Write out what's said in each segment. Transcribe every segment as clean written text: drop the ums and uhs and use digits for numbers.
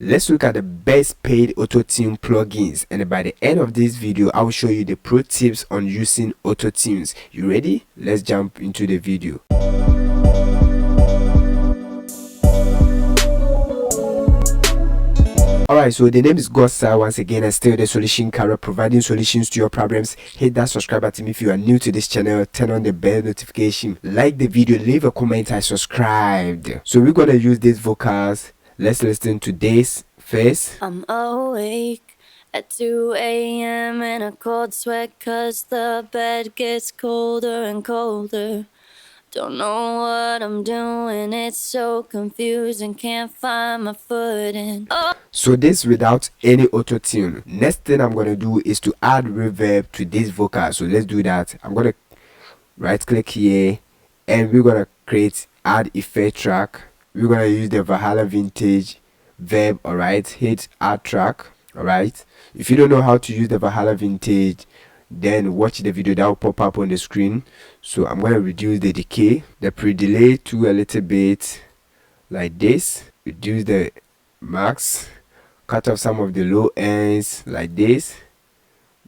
Let's look at the best paid auto-tune plugins, and by the end of this video I will show you the pro tips on using auto-tunes. You ready? Let's jump into the video. Alright, so the name is Gossa once again, and still the solution career, providing solutions to your problems. Hit that subscribe button if you are new to this channel, turn on the bell notification, like the video, leave a comment, I subscribed. So we're gonna use these vocals. Let's listen to this first. I'm awake at 2 a.m. in a cold sweat 'cause the bed gets colder and colder. Don't know what I'm doing, it's so confusing, can't find my footing. Oh. So this without any auto-tune. Next thing I'm gonna do is to add reverb to this vocal. So let's do that. I'm gonna right click here and we're gonna add effect track. We're gonna use the Valhalla Vintage verb. Alright, hit add track. Alright, if you don't know how to use the Valhalla Vintage, then watch the video that will pop up on the screen. So I'm going to reduce the decay, the pre-delay to a little bit like this, reduce the max, cut off some of the low ends like this,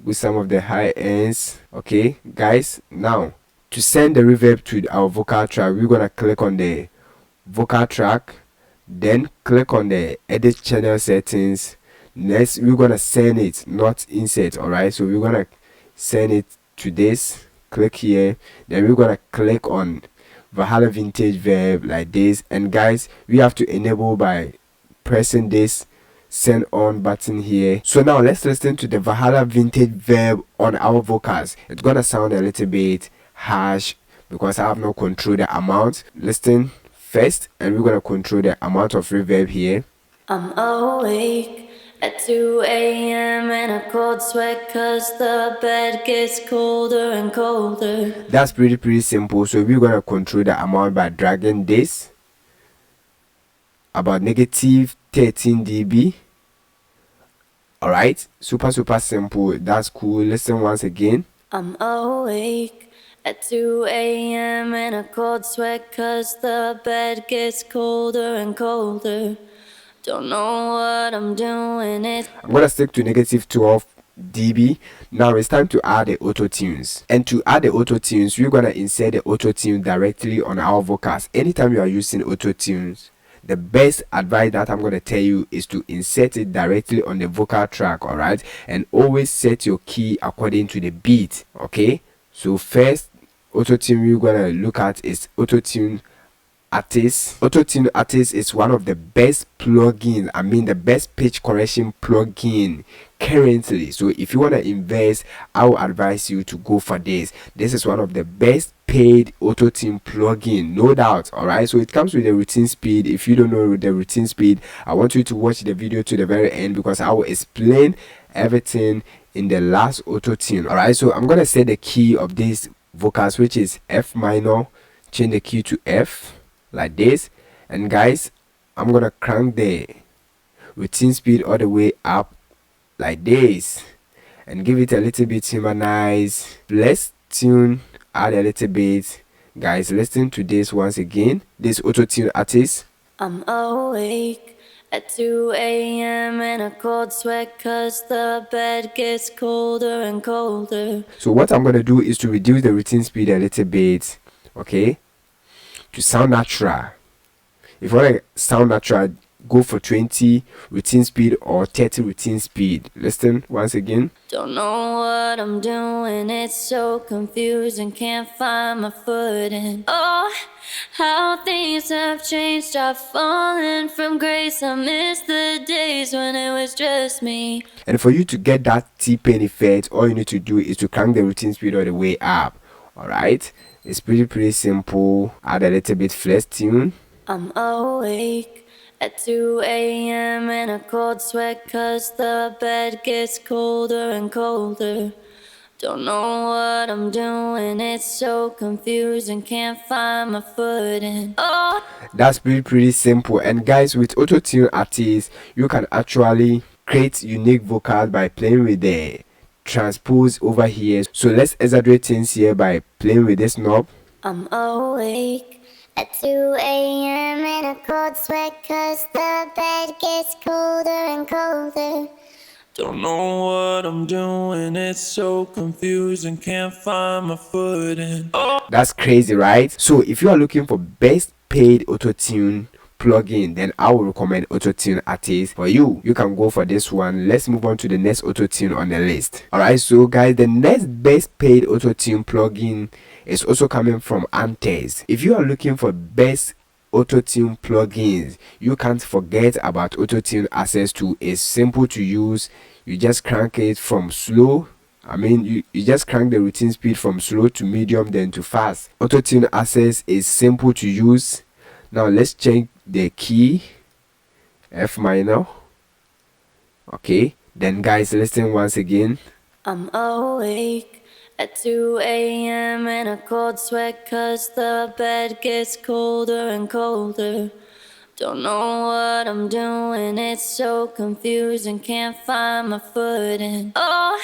with some of the high ends. Okay guys, now to send the reverb to our vocal track, we're going to click on the vocal track, then click on the edit channel settings. Next we're going to send it, not insert. Alright, so we're going to send it to this, click here, then we're gonna click on Valhalla Vintage verb like this. And guys, we have to enable by pressing this send on button here. So now let's listen to the Valhalla Vintage verb on our vocals. It's gonna sound a little bit harsh because I have not controlled the amount. Listen first, and we're gonna control the amount of reverb here. I'm awake at 2 a.m. in a cold sweat 'cause the bed gets colder and colder. That's pretty simple. So we're gonna control the amount by dragging this about negative 13 dB. Alright, super simple. That's cool. Listen once again. I'm awake at 2 a.m. in a cold sweat 'cause the bed gets colder and colder. Don't know what I'm doing. I'm gonna stick to negative 12 dB. Now it's time to add the auto tunes. And to add the auto tunes, we're gonna insert the auto tune directly on our vocals. Anytime you are using auto tunes, the best advice that I'm gonna tell you is to insert it directly on the vocal track. Alright, and always set your key according to the beat. Okay, so first auto tune we're gonna look at is Auto-Tune Artist. Auto-Tune Artist is one of the best plugins, the best pitch correction plugin currently. So if you want to invest, I will advise you to go for this. This is one of the best paid auto-tune plugin, no doubt. Alright, so it comes with a routine speed. If you don't know the routine speed, I want you to watch the video to the very end because I will explain everything in the last auto-tune. Alright, so I'm gonna set the key of these vocals, which is F minor. Change the key to F like this, and guys, I'm gonna crank the routine speed all the way up like this and give it a little bit humanize. Let's tune, add a little bit. Guys, listen to this once again. This Auto-Tune Artist. I'm awake at 2 a.m. in a cold sweat 'cause the bed gets colder and colder. So what I'm gonna do is to reduce the routine speed a little bit, okay, to sound natural. If you want to sound natural, go for 20 routine speed or 30 routine speed. Listen once again. Don't know what I'm doing, it's so confusing, can't find my footing. Oh, how things have changed, I've fallen from grace. I miss the days when it was just me. And for you to get that T-Pain effect, all you need to do is to crank the routine speed all the way up. Alright, it's pretty simple. Add a little bit flex tune. I'm awake at 2 a.m. in a cold sweat 'cause the bed gets colder and colder. Don't know what I'm doing, it's so confusing, can't find my footing. Oh, that's pretty simple. And guys, with Auto-Tune Artist, you can actually create unique vocals by playing with the transpose over here. So let's exaggerate things here by playing with this knob. I'm awake at 2 a.m. in a cold sweat 'cause the bed gets colder and colder. Don't know what I'm doing, it's so confusing, can't find my footing. Oh. That's crazy, right? So if you are looking for best paid auto-tune plugin, then I will recommend Auto-Tune Artist for you. You can go for this one. Let's move on to the next auto-tune on the list. Alright, so guys, the next best paid auto-tune plugin is also coming from Antares. If you are looking for best auto-tune plugins, you can't forget about Auto-Tune Access 2. It's simple to use. You just crank it from slow, you just crank the routine speed from slow to medium, then to fast. Auto-Tune Access is simple to use. Now let's check the key, F minor. Okay, then guys, listen once again. I'm awake at 2 a.m. in a cold sweat 'cause the bed gets colder and colder. Don't know what I'm doing, it's so confusing, can't find my footing. Oh,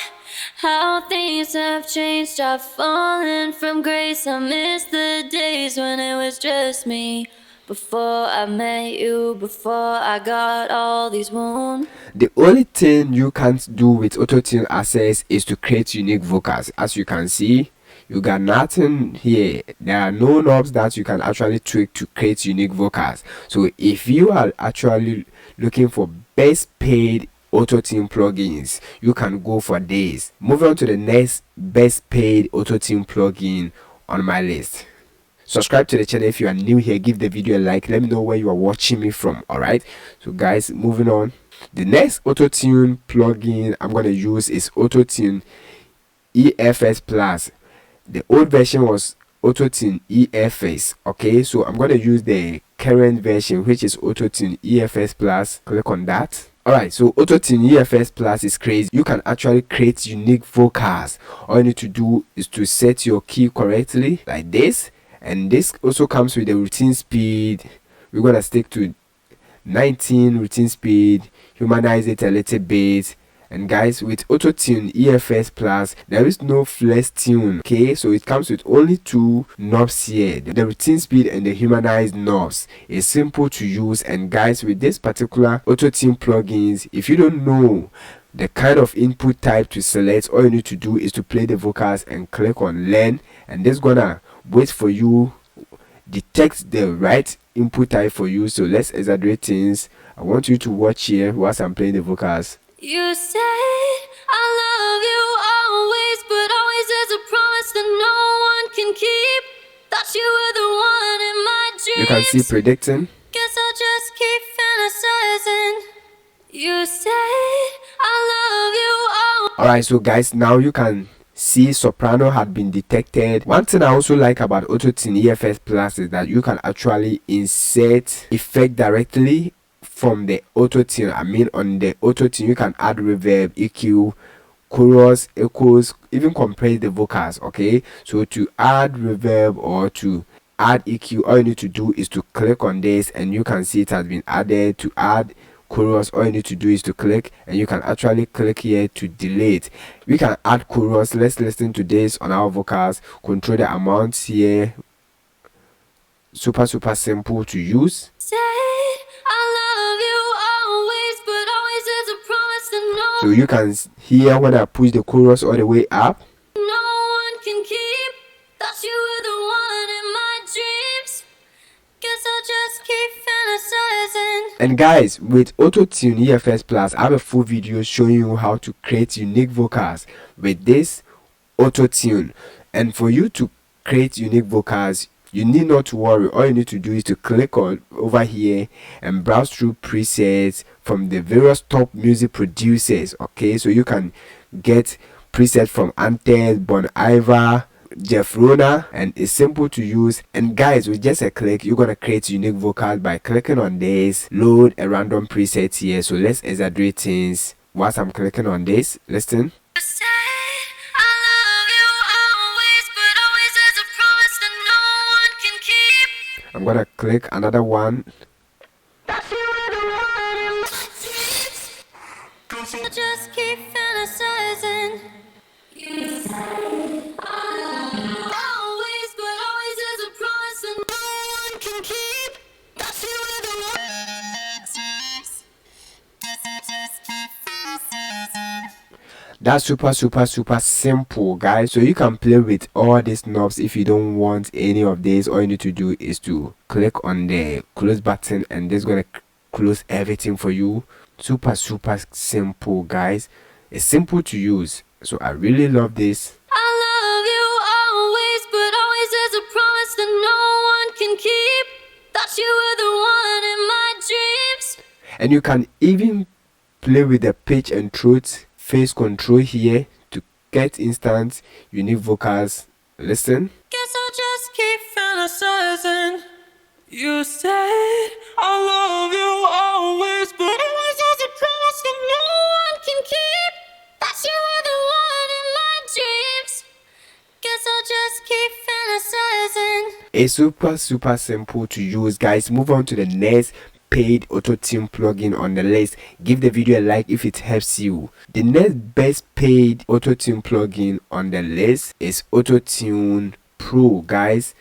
how things have changed, I've fallen from grace. I miss the days when it was just me. Before I met you, before I got all these wounds. The only thing you can't do with Auto-Tune Access is to create unique vocals. As you can see, you got nothing here. There are no knobs that you can actually tweak to create unique vocals. So if you are actually looking for best paid auto-tune plugins, you can go for this. Moving on to the next best paid auto-tune plugin on my list. Subscribe to the channel if you are new here. Give the video a like. Let me know where you are watching me from. Alright, so guys, moving on. The next auto-tune plugin I'm going to use is Auto-Tune EFS Plus. The old version was Auto-Tune EFS. Okay, so I'm going to use the current version, which is Auto-Tune EFS Plus. Click on that. Alright, so Auto-Tune EFS Plus is crazy. You can actually create unique vocals. All you need to do is to set your key correctly like this, and this also comes with the routine speed. We're gonna stick to 19 routine speed, humanize it a little bit. And guys, with Auto-Tune EFS Plus, there is no flex tune. Okay, so it comes with only two knobs here, the routine speed and the humanized knobs. It's simple to use. And guys, with this particular Auto-Tune plugins, if you don't know the kind of input type to select, all you need to do is to play the vocals and click on learn, and this gonna wait for you, detect the right input type for you. So let's exaggerate things. I want you to watch here whilst I'm playing the vocals. You said I love you always, but always as a promise that no one can keep. Thought you were the one in my dreams. You can see predicting. Guess I'll just keep fantasizing. You said I love you always. Alright, so guys, now you can see soprano had been detected. One thing I also like about Auto-Tune EFS Plus is that you can actually insert effect directly from the Auto-Tune. On the Auto-Tune you can add reverb, EQ, chorus, echoes, even compress the vocals. Okay, so to add reverb or to add EQ, all you need to do is to click on this and you can see it has been added. To add chorus, all you need to do is to click, and you can actually click here to delete. We can add chorus. Let's listen to this on our vocals. Control the amounts here. Super simple to use. Said I love you always, but always as a promise that So you can hear when I push the chorus all the way up. no one can keep. Thought you were the one in my dreams. Guess I'll just keep fantasizing. And guys, with Auto-Tune EFS Plus, I have a full video showing you how to create unique vocals with this Auto-Tune. And for you to create unique vocals, you need not to worry. All you need to do is to click on over here and browse through presets from the various top music producers. Okay, so you can get presets from Antares, Bon Iver, Jeff Rona, and it's simple to use. And guys, with just a click, you're gonna create unique vocals by clicking on this, load a random preset here. So let's exaggerate things whilst I'm clicking on this. Listen. You said I love you always, but always as a promise that no one can keep. I'm gonna click another one. I just keep fantasizing. You said I love you always, but always as a promise that no one That's super simple, guys. So you can play with all these knobs. If you don't want any of these, all you need to do is to click on the close button, and this is gonna close everything for you. Super simple, guys. It's simple to use, so I really love this. I love you always, but always there's a promise that no one can keep. Thought you were the one in my dreams. And you can even play with the pitch and throat phase control here to get instant unique vocals. Listen. Guess I'll just keep fantasizing. You said I love you always, but always has a promise that no one can keep. Thought you were the one in my dreams. Guess I'll just keep fantasizing. It's super simple to use, guys. Move on to the next paid auto-tune plugin on the list. Give the video a like if it helps you. The next best paid auto-tune plugin on the list is Auto-Tune Pro, guys.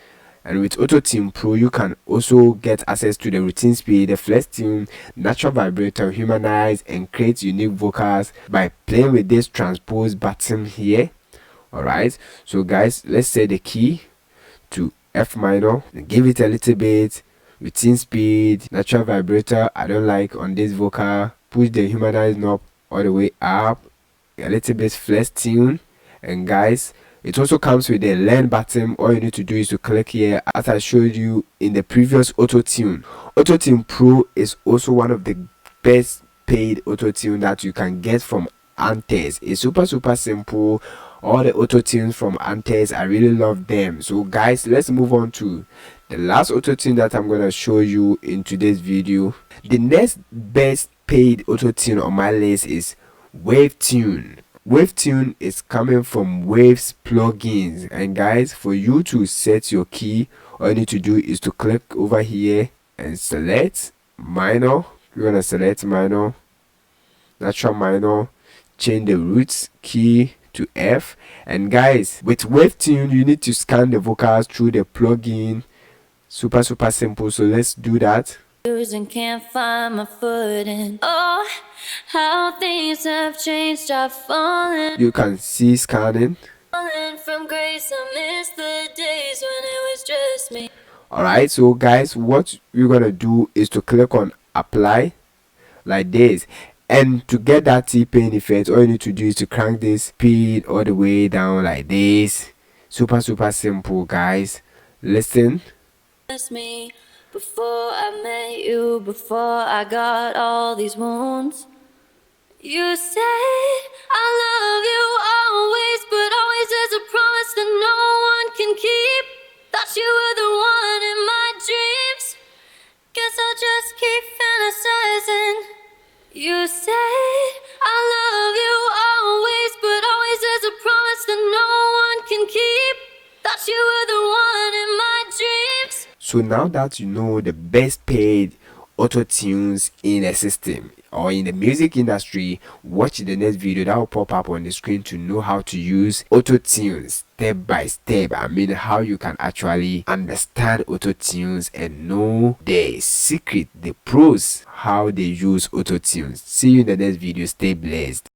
And with Auto-Tune Pro, you can also get access to the routine speed, the flex tune, natural vibrator, humanize, and create unique vocals by playing with this transpose button here. Alright, so guys, let's set the key to F minor and give it a little bit. Routine speed, natural vibrator, I don't like on this vocal. Push the humanize knob all the way up, a little bit flex tune. And guys, it also comes with the learn button. All you need to do is to click here, as I showed you in the previous Auto-Tune. Auto-Tune Pro is also one of the best paid Auto-Tune that you can get from Antares. It's super simple. All the Auto-Tunes from Antares, I really love them. So guys, let's move on to the last Auto-Tune that I'm gonna show you in today's video. The next best paid Auto-Tune on my list is WaveTune. WaveTune is coming from Waves plugins, and guys, for you to set your key, all you need to do is to click over here and select minor. You're gonna select minor, natural minor, change the roots key to F. And guys, with WaveTune, you need to scan the vocals through the plugin. Super simple, so let's do that. And can't find my footing. Oh, how things have changed. I've fallen. You can see scanning. From grace, I miss the days when it was just me. Alright, so guys, what you're gonna do is to click on apply like this, and to get that T-Pain effect, all you need to do is to crank this speed all the way down like this. Super simple, guys. Listen. Miss me. Before I met you, before I got all these wounds, you said I love you always, but always there's a promise that no one can keep. Thought you were the one in my dreams. Guess I'll just keep fantasizing. You said I love you always, but always there's a promise that no one can keep. Thought you were the one in my dreams. So now that you know the best paid auto-tunes in the system or in the music industry, watch the next video that will pop up on the screen to know how to use auto-tunes step by step. I mean, how you can actually understand auto-tunes and know the secret, the pros, how they use auto-tunes. See you in the next video. Stay blessed.